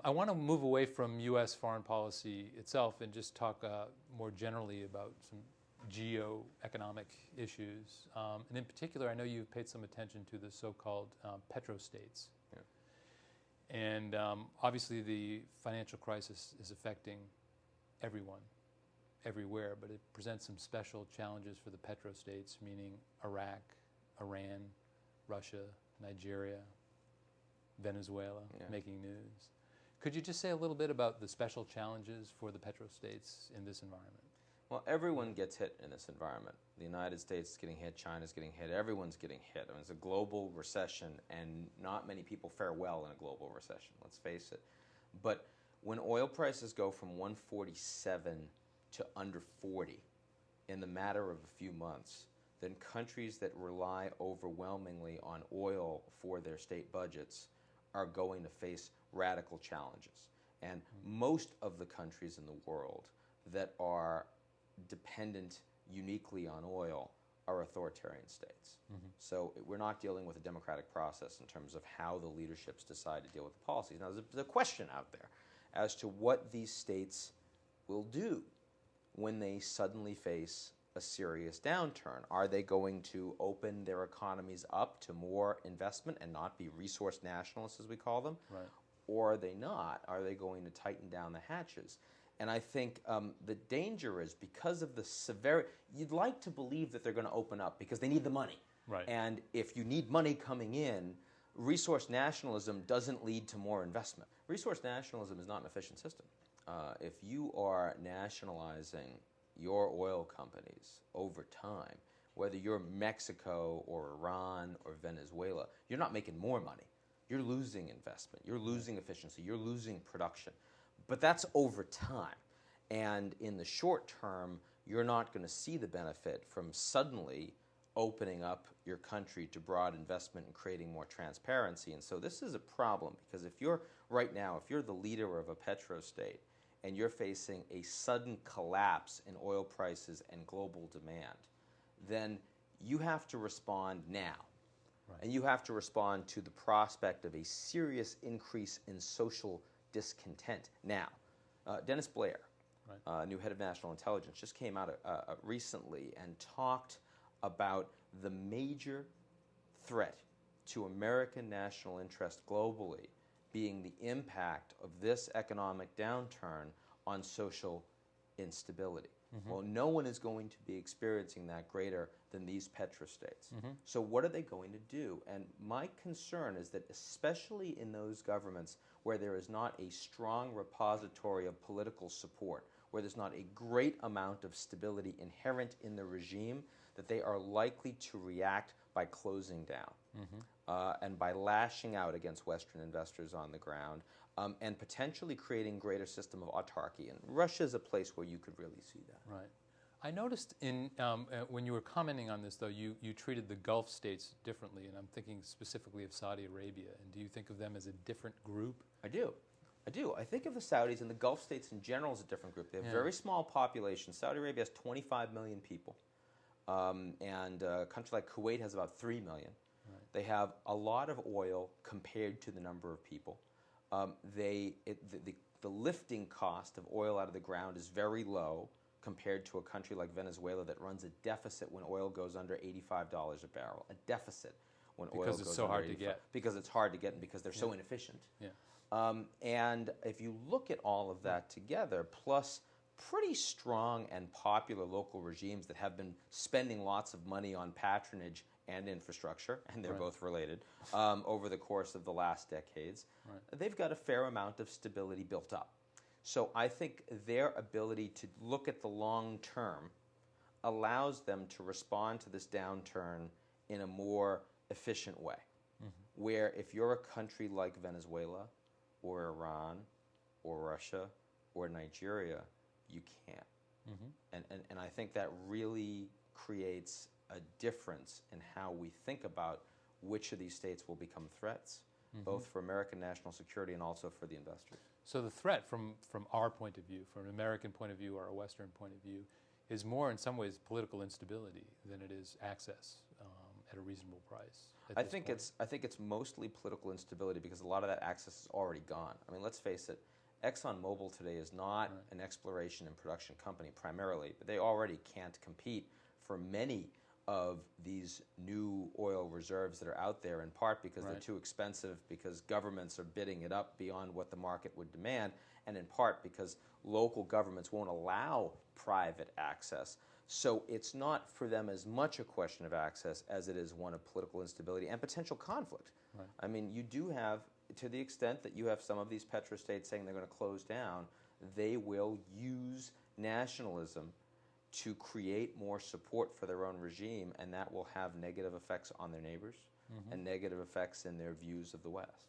I want to move away from U.S. foreign policy itself and just talk more generally about some geo-economic issues. And in particular, I know you've paid some attention to the so-called Petro-states. Yeah. And obviously the financial crisis is affecting everyone, everywhere, but it presents some special challenges for the Petro-states, meaning Iraq, Iran, Russia, Nigeria, Venezuela, making news. Could you just say a little bit about the special challenges for the Petro-states in this environment? Well, everyone gets hit in this environment. The United States is getting hit, China's getting hit, everyone's getting hit. I mean, it's a global recession, and not many people fare well in a global recession, let's face it. But when oil prices go from 147 to under 40 in the matter of a few months, then countries that rely overwhelmingly on oil for their state budgets are going to face radical challenges. And most of the countries in the world that are dependent uniquely on oil are authoritarian states. So we're not dealing with a democratic process in terms of how the leaderships decide to deal with the policies. Now, there's a question out there as to what these states will do when they suddenly face a serious downturn. Are they going to open their economies up to more investment and not be resource nationalists, as we call them? Right. Or are they not? Are they going to tighten down the hatches? And I think the danger is because of the severity, you'd like to believe that they're going to open up because they need the money. Right. And if you need money coming in, resource nationalism doesn't lead to more investment. Resource nationalism is not an efficient system. If you are nationalizing your oil companies over time, whether you're Mexico or Iran or Venezuela, you're not making more money. You're losing investment, you're losing efficiency, you're losing production. But that's over time. And in the short term, you're not going to see the benefit from suddenly opening up your country to broad investment and creating more transparency. And so this is a problem because if you're the leader of a petro-state and you're facing a sudden collapse in oil prices and global demand, then you have to respond now. Right. And you have to respond to the prospect of a serious increase in social discontent. Now, Dennis Blair, new head of national intelligence, just came out recently and talked about the major threat to American national interest globally being the impact of this economic downturn on social instability. Well, no one is going to be experiencing that greater than these petrostates. So what are they going to do? And my concern is that especially in those governments where there is not a strong repository of political support, where there's not a great amount of stability inherent in the regime, that they are likely to react by closing down and by lashing out against Western investors on the ground and potentially creating greater system of autarky. And Russia is a place where you could really see that. Right. I noticed when you were commenting on this, though, you treated the Gulf states differently, and I'm thinking specifically of Saudi Arabia. And do you think of them as a different group? I do. I think of the Saudis and the Gulf states in general as a different group. They have very small populations. Saudi Arabia has 25 million people. And a country like Kuwait has about 3 million. Right. They have a lot of oil compared to the number of people. The lifting cost of oil out of the ground is very low compared to a country like Venezuela that runs a deficit when oil goes under $85 a barrel. A deficit when oil goes under $85. Because it's so hard to get. Because it's hard to get and because they're so inefficient. Yeah. And if you look at all of that together, plus pretty strong and popular local regimes that have been spending lots of money on patronage and infrastructure, and they're both related, over the course of the last decades, they've got a fair amount of stability built up. So I think their ability to look at the long term allows them to respond to this downturn in a more efficient way. Where if you're a country like Venezuela or Iran or Russia or Nigeria, you can't. And I think that really creates a difference in how we think about which of these states will become threats, both for American national security and also for the investors. So the threat from our point of view, from an American point of view or a Western point of view, is more in some ways political instability than it is access at a reasonable price. I think it's mostly political instability because a lot of that access is already gone. I mean, let's face it, ExxonMobil today is not an exploration and production company primarily, but they already can't compete for many of these new oil reserves that are out there, in part because they're too expensive, because governments are bidding it up beyond what the market would demand, and in part because local governments won't allow private access. So it's not for them as much a question of access as it is one of political instability and potential conflict. Right. I mean, you do have, to the extent that you have some of these petro-states saying they're going to close down, they will use nationalism to create more support for their own regime, and that will have negative effects on their neighbors and negative effects in their views of the West.